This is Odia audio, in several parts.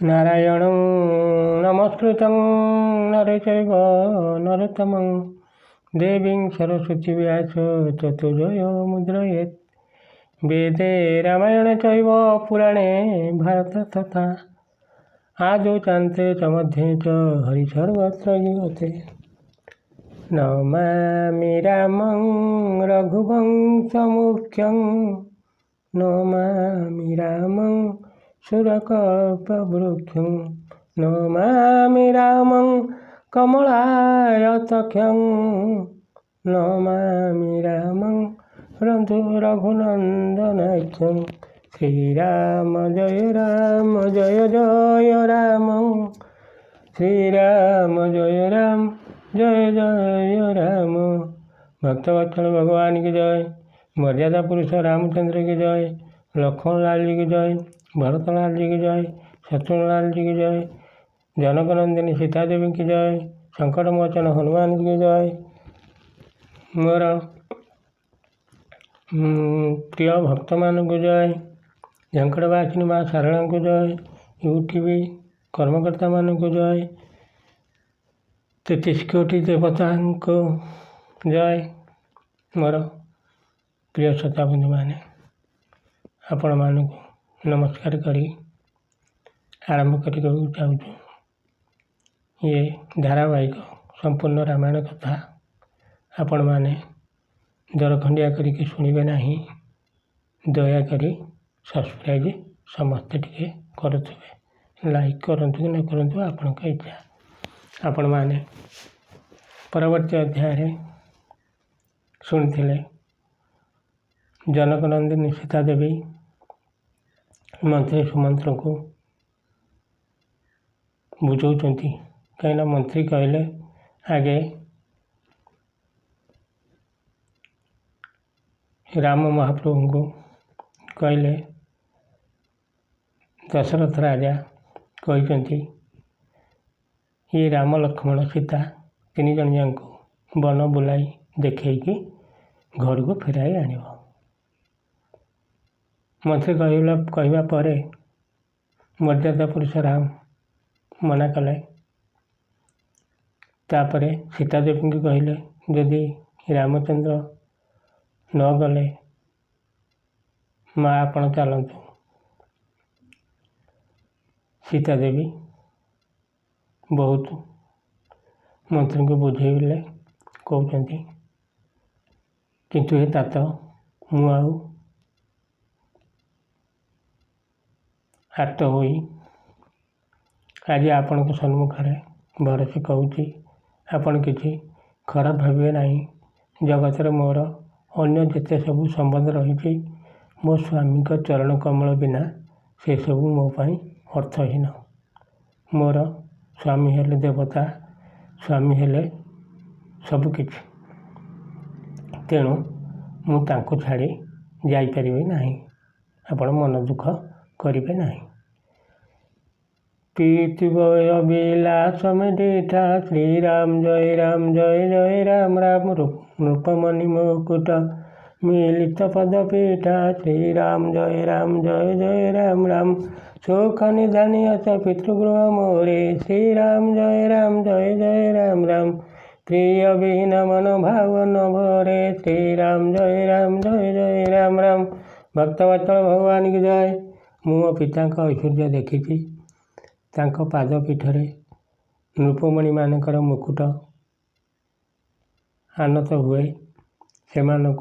नारायणं नमस्कृतं नरं चैव नरोत्तमं देवीं सरस्वती व्यासं ततो जयमुद्रयेत्। वेदे रामायणे चैव पुराणे भारते तथा आदौ चान्ते च मध्ये च हरिसर्वत्र गीयते। नमामि रामं रघुवंशमुख्यं नमामि रामं सुरकल्पवृक्षं नमामि रामं कमलायतक्षं नमामि रामं रघुनन्दनाख्यं। श्रीराम जय जय राम श्रीराम जय जय राम। भक्तवत्सल भगवान की जय। मर्यादा पुरुष रामचंद्र की जय। लक्ष्मण लाल जी की जय। भरत लाल जी की जय। शत्रुघ्न लाल जी की जय। जनक नंदिनी सीता देवी की जय। संकट मोचन हनुमान जी की जय। मोर प्रिय भक्त मान को जय। झंकड़वासिनी माँ सारला को जय। यूटीवी कर्मकर्ता मान को जय। 33 कोटि देवता को जय। मोर प्रिय श्रोताबंधु मैंने आपण मानक नमस्कार करी आरंभ करी चाहूँ। ये धारावाहिक संपूर्ण रामायण कथा आपण मैंने दरखंडिया करके शुणवे ना। दयाकोरी सब्सक्राइब समस्ते टे करुवे। लाइक करूँ कि न करूँ आपण इच्छा। आपण मैंने परवर्ती अध्याय शुणी जनक नंदिनी सीता देवी मंत्री सुमंत्र को बुझाऊँ। कहीं मंत्री कहले आगे राम महाप्रभु को कहले दशरथ राजा कहते ये राम लक्ष्मण सीता 3 जन जाक वन बुलाई देखी घर को फेराई आण। मंत्री कहवा पर मर्यादा पुरुष राम मना कले। तापर सीता देवी को कहले जदि रामचंद्र न गले माँ आपण चलतु। सीता देवी बहुत मंत्री को बुझेले कहते किंतु ये तात मु हाथ होई आज आपण सम्मुखें भरोसे कहूँ आपण किसी खराब भावे ना। जगत मोर अन्य जिते सब संबंध रही मो स्वामी का चरण कमल बिना से सब मो पाई अर्थहीन। मोर स्वामी हेले देवता स्वामी हेले सबकि तेणु मुझे छाड़ी जापरि ना। आपण मन दुख करेंगे ना। पीतिवय विलास में दीठा श्रीराम जय जय राम राम रूपमणि मुकुट मिलित पदपीठा श्रीराम जय जय राम राम। शोक निधानी अस पितृगृह मोरे श्रीराम जय जय राम राम। प्रिय विहीन मन भावन भरे श्रीराम जय जय राम राम। भक्तवत्सल भगवान की जय। मु पिता ऐश्वर्य देखी पादपीठरे नृपमणि मानकर मुकुट आनत हुए सेमाने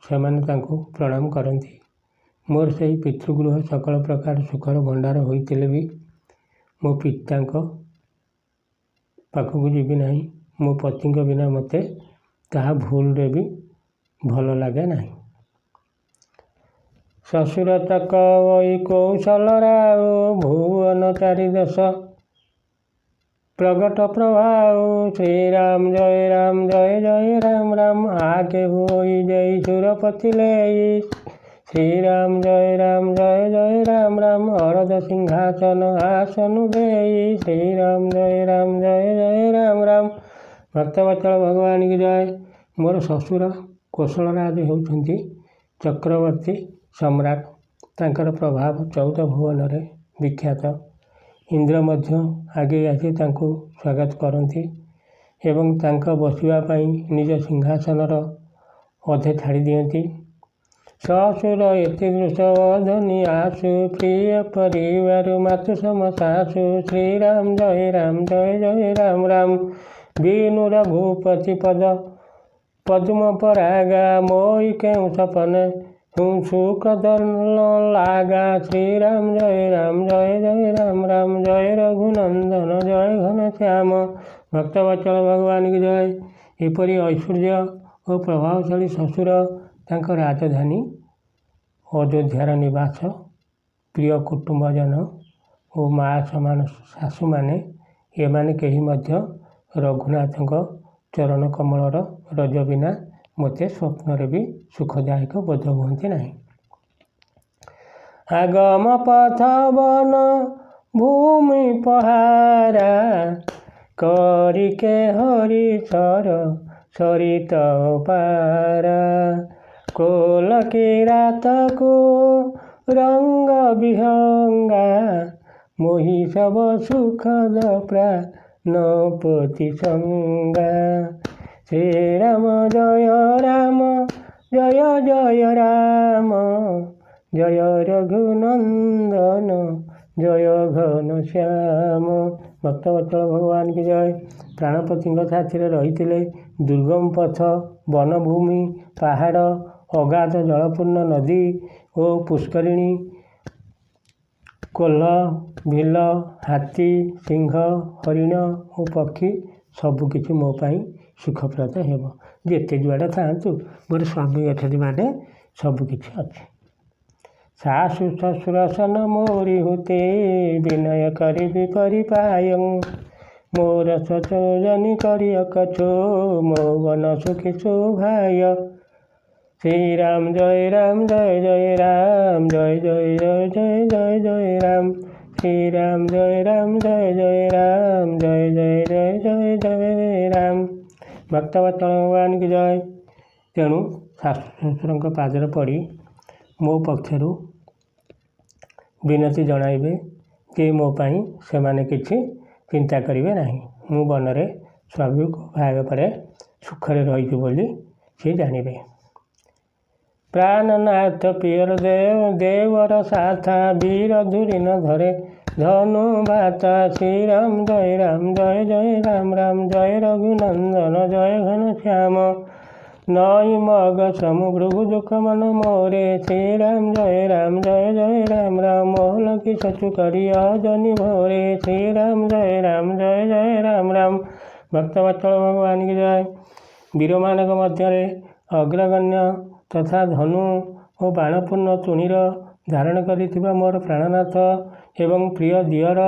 प्रणाम करती। मोर से पितृगृह सकल प्रकार सुखर भंडार होते भी मो पिता पाखक जीवी ना। मो पति बिना मते ताहा भूल रे भी भल लगे ना। शशुर तक वही कौशल राव भुवन 4 देश प्रगट प्रभाव श्रीराम जय जय राम राम। आगे हुई जय सुरपति ले श्रीराम जय जय राम राम। अरद सिंहासन आसन दे श्रीराम जय जय राम राम। भक्तवत्सल भगवान की जय। मोर ससुर कौशल राज होती ଚକ୍ରବର୍ତ୍ତୀ ସମ୍ରାଟ। ତାଙ୍କର ପ୍ରଭାବ 14 ଭୁବନରେ ବିଖ୍ୟାତ। ଇନ୍ଦ୍ର ମଧ୍ୟ ଆଗେଇ ଆସି ତାଙ୍କୁ ସ୍ୱାଗତ କରନ୍ତି ଏବଂ ତାଙ୍କ ବସିବା ପାଇଁ ନିଜ ସିଂହାସନର ଅଧେ ଛାଡ଼ି ଦିଅନ୍ତି। ଶ୍ୱଶୁର ଏତେ ଦୃଶବଧନି ଆସୁ, ପ୍ରିୟ ପରିବାର ମାତୁ ସମ ଶାଶୁ। ଶ୍ରୀରାମ ଜୟ ରାମ ଜୟ ଜୟ ରାମ ରାମ। ବିନୁ ରଘୁପତି ପଦ୍ମ ପରାଗା, ମୋଇ କେଉଁ ସପନେ ସୁଖ ଦର୍ନ ଲାଗା। ଶ୍ରୀରାମ ଜୟ ରାମ ଜୟ ଜୟ ରାମ ରାମ। ଜୟ ରଘୁନନ୍ଦନ ଜୟ ଘନ ଶ୍ୟାମ। ଭକ୍ତବତ୍ସଳ ଭଗବାନ କି ଜୟ। ଏପରି ଐଶ୍ୱର୍ଯ୍ୟ ଓ ପ୍ରଭାବଶାଳୀ ଶ୍ୱଶୁର, ତାଙ୍କ ରାଜଧାନୀ ଅଯୋଧ୍ୟାର ନିବାସ, ପ୍ରିୟ କୁଟୁମ୍ବଜନ ଓ ମା ସମାନ ଶାଶୁମାନେ, ଏମାନେ କେହି ମଧ୍ୟ ରଘୁନାଥଙ୍କ ଚରଣ କମଳର ରଜ ବିନା ମୋତେ ସ୍ୱପ୍ନରେ ବି ସୁଖଦାୟକ ବୋଧ ହୁଅନ୍ତି ନାହିଁ। ଆଗମ ପଥ ବନ ଭୂମି ପହାରା, କରିକେ ହରିଶର ସରିତ ପାରା। କୋଲ କିରାତକୁ ରଙ୍ଗ ବିହଙ୍ଗା, ମୋହି ସବ ସୁଖଦ ପ୍ରାଣପତି ସଙ୍ଗା। ଶ୍ରୀରାମ ଜୟ ରାମ ଜୟ ଜୟ ରାମ। ଜୟ ରଘୁନନ୍ଦନ ଜୟ ଘନ ଶ୍ୟାମ। ଭକ୍ତବତ୍ସଳ ଭଗବାନ କି ଜୟ। ପ୍ରାଣପତିଙ୍କ ସାଥିରେ ରହିଥିଲେ ଦୁର୍ଗମ ପଥ, ବନଭୂମି, ପାହାଡ଼, ଅଗାଧ ଜଳପୂର୍ଣ୍ଣ ନଦୀ ଓ ପୁଷ୍କରିଣୀ, କୋଲ୍ହ, ଭିଲ, ହାତୀ, ସିଂହ, ହରିଣ ଓ ପକ୍ଷୀ ସବୁକିଛି ମୋ ପାଇଁ ସୁଖପ୍ରଦ ହେବ। ଯେତେ ଯୁଆଡ଼େ ଥାଆନ୍ତୁ, ମୋର ସ୍ୱାମୀ ଅଛନ୍ତି ମାନେ ସବୁକିଛି ଅଛି। ଶାଶୁ ଶ୍ୱଶୁର ସନ ମୋରି ହୁତେ, ବିନୟ କରିବି ପରିପାୟ। ମୋର ସଚୋଜନି କରିୟ କଛୋ, ମୋ ବନ ସୁଖୀ ଶୋଭାୟ। ଶ୍ରୀରାମ ଜୟ ରାମ ଜୟ ଜୟ ରାମ। ଜୟ ଜୟ ଜୟ ଜୟ ଜୟ ଜୟ ରାମ। ଶ୍ରୀରାମ ଜୟ ରାମ ଜୟ ଜୟ ରାମ। ଜୟ ଜୟ ଜୟ ଜୟ ଜୟ ରାମ। ଭକ୍ତବତ୍ସଳ ଭଗବାନ କି ଜୟ। ତେଣୁ ଶାଶୁ ଶ୍ୱଶୁରଙ୍କ ପାଦରେ ପଡ଼ି ମୋ ପକ୍ଷରୁ ବିନତି ଜଣାଇବେ ଯେ ମୋ ପାଇଁ ସେମାନେ କିଛି ଚିନ୍ତା କରିବେ ନାହିଁ। ମୁଁ ବନରେ ସ୍ୱାମୀକୁ ଭାବରେ ସୁଖରେ ରହିଛି ବୋଲି ସେ ଜାଣିବେ। ପ୍ରାଣନାଥ ପିୟର ଦେବର ସାଥା, ବୀର ଧୁରି ନ ଧରେ ଧନୁ ଭାତା। ଶ୍ରୀରାମ ଜୟ ରାମ ଜୟ ଜୟ ରାମ ରାମ। ଜୟ ରଘୁନନ୍ଦନ ଜୟ ଘନ ଶ୍ୟାମ। ନଈ ମଗ ସମୁ ଭୃଗୁ ଦୁଃଖ ମନ ମୋରେ। ଶ୍ରୀରାମ ଜୟ ରାମ ଜୟ ଜୟ ରାମ ରାମ। ମୋହନ କି ସଚୁ କରିୟ ଜନି ଭୋରେ। ଶ୍ରୀରାମ ଜୟ ରାମ ଜୟ ଜୟ ରାମ ରାମ। ଭକ୍ତବତ୍ସଳ ଭଗବାନ କି ଜୟ। ବୀରମାନଙ୍କ ମଧ୍ୟରେ ଅଗ୍ରଗଣ୍ୟ ତଥା ଧନୁ ଓ ବାଣପୂର୍ଣ୍ଣ ତୁଣୀର ଧାରଣ କରିଥିବା ମୋର ପ୍ରାଣନାଥ ଏବଂ ପ୍ରିୟ ଦିଅର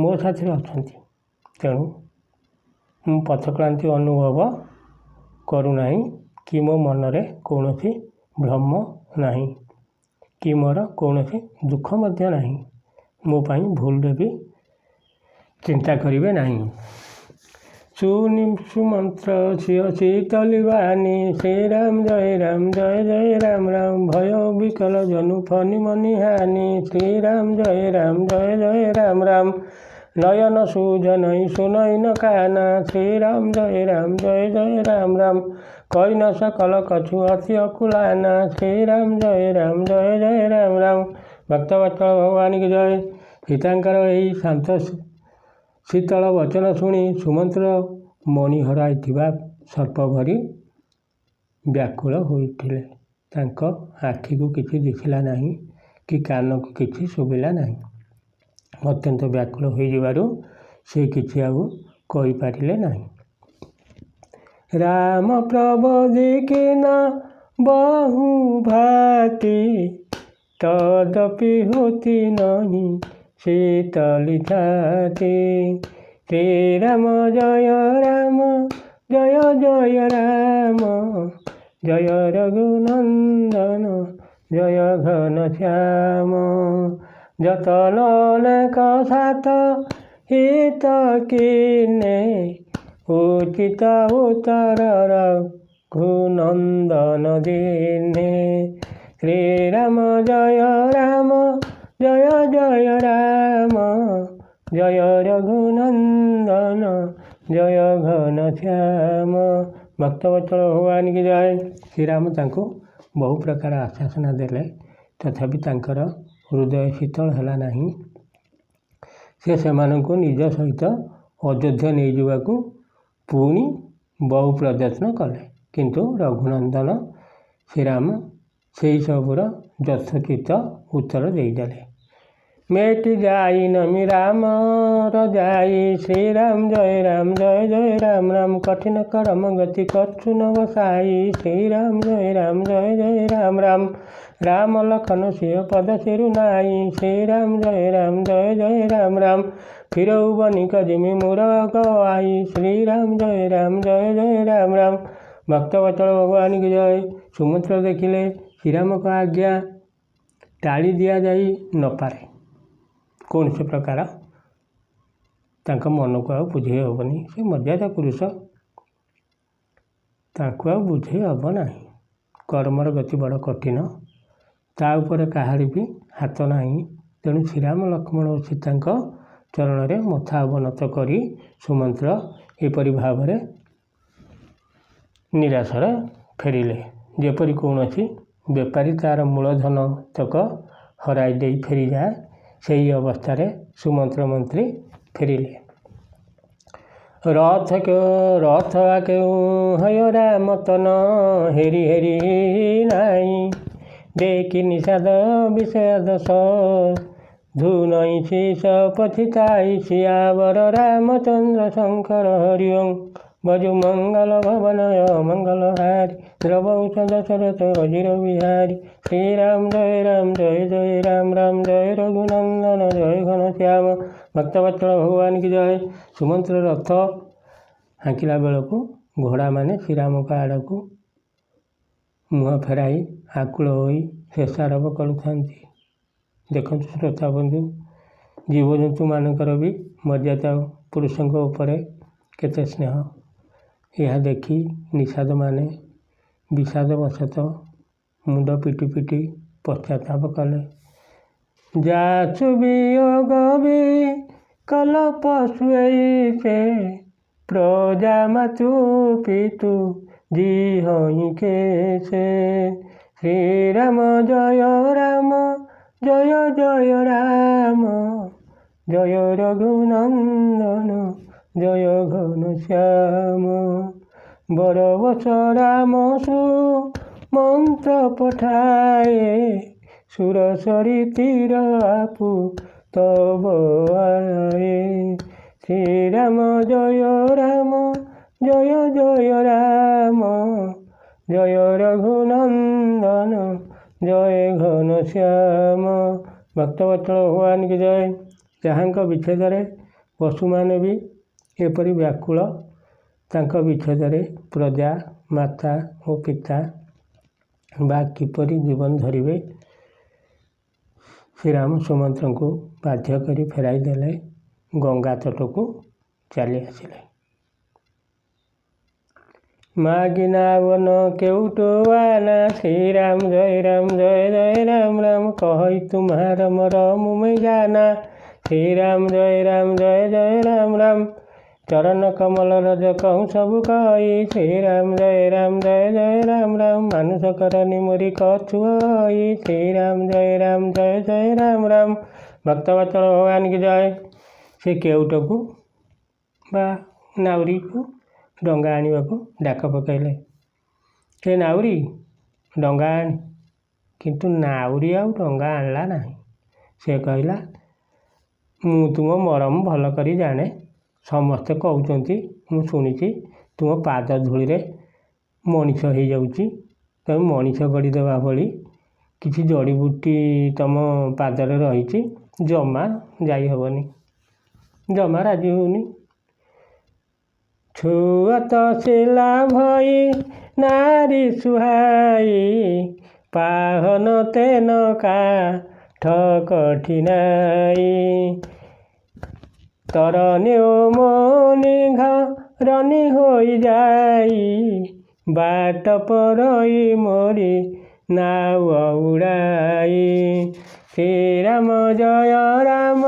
ମୋ ସାଥିରେ ଅଛନ୍ତି। ତେଣୁ ମୁଁ ପଥକ୍ଳାନ୍ତି ଅନୁଭବ କରୁନାହିଁ କି ମୋ ମନରେ କୌଣସି ଭ୍ରମ ନାହିଁ କି ମୋର କୌଣସି ଦୁଃଖ ମଧ୍ୟ ନାହିଁ। ମୋ ପାଇଁ ଭୁଲରେ ବି ଚିନ୍ତା କରିବେ ନାହିଁ। ସୁମନ୍ତ୍ର ସିଂହ ଶୀତଳି ବାଣୀ। ଶ୍ରୀରାମ ଜୟ ରାମ ଜୟ ଜୟ ରାମ ରାମ। ଭୟ ବିକଲ ଜନୁ ଫନି ମନି ହାନି। ଶ୍ରୀରାମ ଜୟ ରାମ ଜୟ ଜୟ ରାମ ରାମ। ନୟନ ସୁଜନଇ ସୁନୟନ କାନା। ଶ୍ରୀରାମ ଜୟ ରାମ ଜୟ ଜୟ ରାମ ରାମ। କଇନ ସକଲ କଛୁ ଅତି ଅକୁଳାନା। ଶ୍ରୀରାମ ଜୟ ରାମ ଜୟ ଜୟ ରାମ ରାମ। ଭକ୍ତବତ୍ସଳ ଭଗବାନ କି ଜୟ। ସୀତାଙ୍କର ଏହି ଶାନ୍ତ ଶୀତଳ ବଚନ ଶୁଣି ସୁମନ୍ତ୍ର ମଣି ହରାଇଥିବା ସର୍ପ ଭରି ବ୍ୟାକୁଳ ହୋଇଥିଲେ। ତାଙ୍କ ଆଖିକୁ କିଛି ଦିଶିଲା ନାହିଁ କି କାନକୁ କିଛି ଶୁଭିଲା ନାହିଁ। ଅତ୍ୟନ୍ତ ବ୍ୟାକୁଳ ହୋଇଯିବାରୁ ସେ କିଛି ଆଉ କହିପାରିଲେ ନାହିଁ। ରାମ ପ୍ରବୋଧିକିନ ବହୁ ଭାତି, ତଦପି ହୋତି ନାହିଁ ଶୀତଳି ଛାତି। ଶ୍ରୀରାମ ଜୟ ରାମ ଜୟ ଜୟ ରାମ। ଜୟ ରଘୁନନ୍ଦନ ଜୟ ଘନ ଶ୍ୟାମ। ଯତନ ଅନେକ ସାଥ ହିତ କିନେ, ଉଚିତ ଉତ୍ତର ରଘୁନନ୍ଦନ ଦିନେ। ଶ୍ରୀରାମ ଜୟ ରାମ ଜୟ ଜୟ ରାମ ଜୟ ରଘୁନନ୍ଦନ ଜୟ ଘନଶ୍ୟାମ। ଭକ୍ତବତ୍ସଳ ଭଗବାନ କି ଜୟ। ଶ୍ରୀରାମ ତାଙ୍କୁ ବହୁ ପ୍ରକାର ଆଶ୍ୱାସନା ଦେଲେ, ତଥାପି ତାଙ୍କର ହୃଦୟ ଶୀତଳ ହେଲା ନାହିଁ। ସେ ସେମାନଙ୍କୁ ନିଜ ସହିତ ଅଯୋଧ୍ୟା ନେଇଯିବାକୁ ପୁଣି ବହୁ ପ୍ରଯତ୍ନ କଲେ, କିନ୍ତୁ ରଘୁନନ୍ଦନ ଶ୍ରୀରାମ ସେହି ସବୁର ଯଥୋଚିତ ଉତ୍ତର ଦେଇଦେଲେ। मेटि जाई नमी रामर जाई श्रीराम जय जय राम राम कठिन करम गति कछु न बसाई श्रीराम जय जय राम राम राम लखन सिंह पद सिरु नाई श्रीराम जय जय राम राम फिरऊ बनिक जिमि मुर गवाई श्रीराम जय जय राम राम। भक्तवत्सल भगवान की जय। सुमंत्र देखिले श्रीराम को आज्ञा टाड़ी दिया जाई न पारे, कौन से प्रकार तांका मन को आ बुझे हेबनी। से मर्यादा पुरुष तांको आ बुझे हेब नाही। कर्मर गति बड़ कठिन, ता उपरे काहारी भी हाथ नाही। तेणु श्रीराम लक्ष्मण और सीता चरण में मथा अवनत करी सुमंत्र एपरी भाव में निराशर फेरिले। जेपरी कौनसी बेपारी तार मूलधन तक हराई दे फेरी जाए, सही अवस्था सुमंत्र मंत्री फेरिले। रथ क्यों हय राम तन हेरी हेरी नाई देखी निषाद विषाद धुनई शीश पथिताई सियावर रामचंद्र शंकर हरिओं भजु मंगल भवनय मंगल हारी द्रवौष दशरथ अजिर बिहारी श्रीराम जय जय राम राम जय रघुनंदन जय घनश्याम। भक्तवत्सल भगवान की जय। सुमंत्र रथ हांकिला बेलू घोड़ा माने श्रीराम का आड़ को मुह फेराई आकुल हो शेषारभ करुता। देखु श्रोता बंधु, जीवजंतु मानकर भी मर्यादा पुरुषों उपरे केते स्नेह। यह देखी निषाद माने विषादवशत मुंड पिटी पिटी पश्चाताप कले। जासु वियोग भी कल पशुए से प्रजा मातु पितु जी हई के से श्रीराम जय जय राम जय रघुनंदन जय घनश्याम। बरवस राम मंत्र पठाए सुरसरी तीर आपु तब आए श्रीराम जय जय राम जय रघुनंदन जय घनश्याम। भक्तवत्सल भगवान की जय। जहाँ विच्छेद पशु मैंने भी एपरी व्याकुल, तांका विच्छेद प्रजा माता और पिता बा किपरि जीवन धरिवे। श्रीराम सुमंत्र को बाध्य करी फेराई देले, गंगा तट को चली आसिले। मागिना वन केउटवाना श्रीराम जय जय राम राम कही तुम्हार मरम में जाना श्रीराम जय जय राम राम चरण कमल रज कहूँ सब कही श्रीराम जय जय राम राम मानुष करनी मोरी कछुई श्रीराम जय जय राम राम। भक्तवत्सल भगवान की जय। से केउट को बा नाउरी को डंगा आने को डाक पकड़े। के नाउरी डंगा आण, किंतु नाउरी आउ डंगा आणला नहीं। से कहला मु तुम मरम भल करी जाने, समस्ते कहते मु शुणी तुम पाद धूली मनीष हो जाऊँगी, तुम मनीष गढ़ीदेवा भली किसी जड़ीबूटी तुम पादरे रही जमा जाई हेबनी, जमा राजी होनी। छुआ तसिला भई नारी सुहाई पाहन तेन काठ कठिनाई तरनी मोनि घरनी हो जाई बाट परई मोरी ନାଉ ଉଡ଼ାଇ। ଶ୍ରୀରାମ ଜୟ ରାମ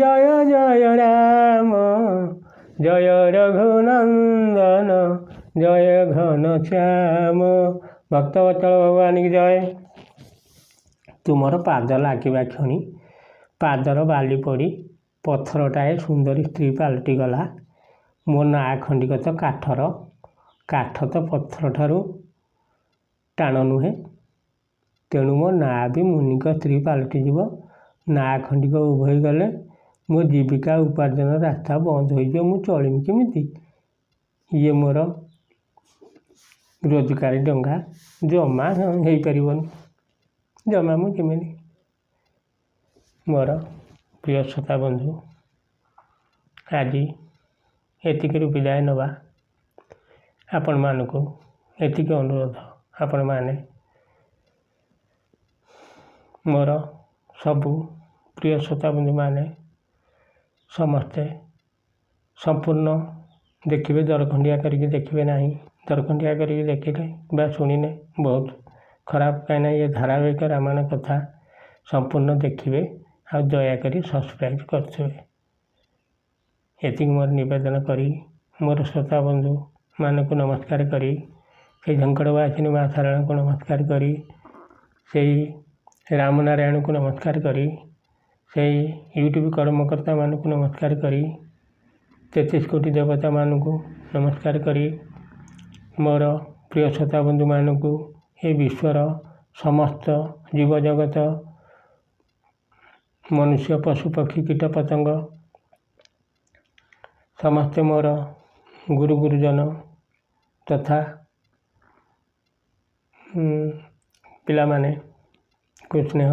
ଜୟ ଜୟ ରାମ ଜୟ ରଘୁନନ୍ଦନ ଜୟ ଘନଶ୍ୟାମ। ଭକ୍ତବତ୍ସଳ ଭଗବାନ କି ଜୟ। ତୁମର ପାଦ ଲାଗିବା କ୍ଷଣି ପାଦର ବାଲି ପଡ଼ି ପଥରଟାଏ ସୁନ୍ଦରୀ ସ୍ତ୍ରୀ ପାଲଟି ଗଲା। ମୋ ନାଆ ଖଣ୍ଡିକ ତ କାଠର, କାଠ ତ ପଥରଠାରୁ ଟାଣ ନୁହେଁ। ତେଣୁ ମୋ ନାଆ ବି ମୁନିଙ୍କ ସ୍ତ୍ରୀ ପାଲଟିଯିବ। ନାଆ ଖଣ୍ଡିକ ଉଭେଇ ଗଲେ ମୋ ଜୀବିକା ଉପାର୍ଜନ ରାସ୍ତା ବନ୍ଦ ହୋଇଯିବ। ମୁଁ ଚଳିମି କେମିତି? ଇଏ ମୋର ରୋଜଗାରୀ ଡଙ୍ଗା ଜମା ହେଇପାରିବନି। ଜମା ମୁଁ ଯିମିନି। ମୋର ପ୍ରିୟ ଶ୍ରୋତା ବନ୍ଧୁ, ଆଜି ଏତିକିରୁ ବିଦାୟ ନେବା। ଆପଣମାନଙ୍କୁ ଏତିକି ଅନୁରୋଧ, ଆପଣମାନେ ମୋର ସବୁ ପ୍ରିୟ ଶ୍ରୋତା ବନ୍ଧୁମାନେ ସମସ୍ତେ ସମ୍ପୂର୍ଣ୍ଣ ଦେଖିବେ, ଦରଖଣ୍ଡିଆ କରିକି ଦେଖିବେ ନାହିଁ। ଦରଖଣ୍ଡିଆ କରିକି ଦେଖିଲେ ବା ଶୁଣିଲେ ବହୁତ ଖରାପ। କାହିଁକିନା ଏ ଧାରାବାହିକ ରାମାୟଣ କଥା ସମ୍ପୂର୍ଣ୍ଣ ଦେଖିବେ ଆଉ ଦୟାକରି ସବସ୍କ୍ରାଇବ୍ କରିଥିବେ। ଏତିକି ମୋର ନିବେଦନ କରି ମୋର ଶ୍ରୋତା ବନ୍ଧୁମାନଙ୍କୁ ନମସ୍କାର କରି, ସେଇ ଝଙ୍କଡ଼ବାସିନୀ ମା ଶାରଳାଙ୍କୁ ନମସ୍କାର କରି, ସେଇ ରାମନାରାୟଣଙ୍କୁ ନମସ୍କାର କରି, ସେଇ ୟୁଟ୍ୟୁବ୍ କର୍ମକର୍ତ୍ତାମାନଙ୍କୁ ନମସ୍କାର କରି, 33 କୋଟି ଦେବତାମାନଙ୍କୁ ନମସ୍କାର କରି, ମୋର ପ୍ରିୟ ଶ୍ରୋତା ବନ୍ଧୁମାନଙ୍କୁ, ଏ ବିଶ୍ୱର ସମସ୍ତ ଜୀବଜଗତ, ମନୁଷ୍ୟ, ପଶୁପକ୍ଷୀ, କୀଟ ପତଙ୍ଗ ସମସ୍ତେ ମୋର ଗୁରୁ ଗୁରୁଜନ ତଥା ପିଲାମାନଙ୍କୁ ସ୍ନେହ,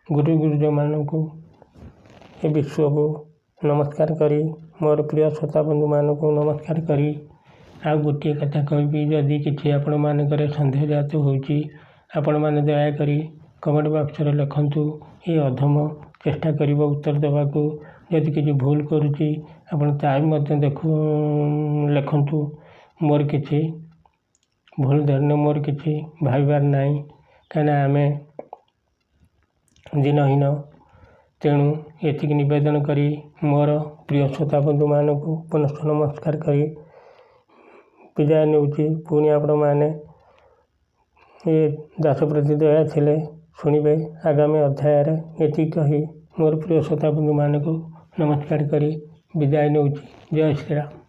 ଗୁରୁ ଗୁରୁଜନମାନଙ୍କୁ ଏ ବିଶ୍ୱକୁ ନମସ୍କାର କରି, ମୋର ପ୍ରିୟ ଶ୍ରୋତା ବନ୍ଧୁମାନଙ୍କୁ ନମସ୍କାର କରି, ଆଉ ଗୋଟିଏ କଥା କହିବି, ଯଦି କିଛି ଆପଣମାନଙ୍କର ସନ୍ଦେହ ଜାତ ହେଉଛି, ଆପଣମାନେ ଦୟାକରି କମେଣ୍ଟ ବକ୍ସରେ ଲେଖନ୍ତୁ। ଏ ଅଧମ ଚେଷ୍ଟା କରିବ ଉତ୍ତର ଦେବାକୁ। ଯଦି କିଛି ଭୁଲ କରୁଛି ଆପଣ ତାହା ମଧ୍ୟ ଲେଖନ୍ତୁ। ମୋର କିଛି ଭୁଲ ଧରିଲେ ମୋର କିଛି ଭାବିବାର ନାହିଁ। କାହିଁକିନା ଆମେ ଦିନହୀନ। ତେଣୁ ଏତିକି ନିବେଦନ କରି ମୋର ପ୍ରିୟ ଶ୍ରୋତା ବନ୍ଧୁମାନଙ୍କୁ ପୁନଃ ନମସ୍କାର କରି ବିଦାୟ ନେଉଛି। ପୁଣି ଆପଣମାନେ ଏ ଦାସ ପ୍ରତି ଦୟା ଥିଲେ ଶୁଣିବେ ଆଗାମୀ ଅଧ୍ୟାୟରେ। ଏତିକି କହି ମୋର ପ୍ରିୟ ଶ୍ରୋତା ବନ୍ଧୁମାନଙ୍କୁ ନମସ୍କାର କରି ବିଦାୟ ନେଉଛି। ଜୟ ଶ୍ରୀରାମ।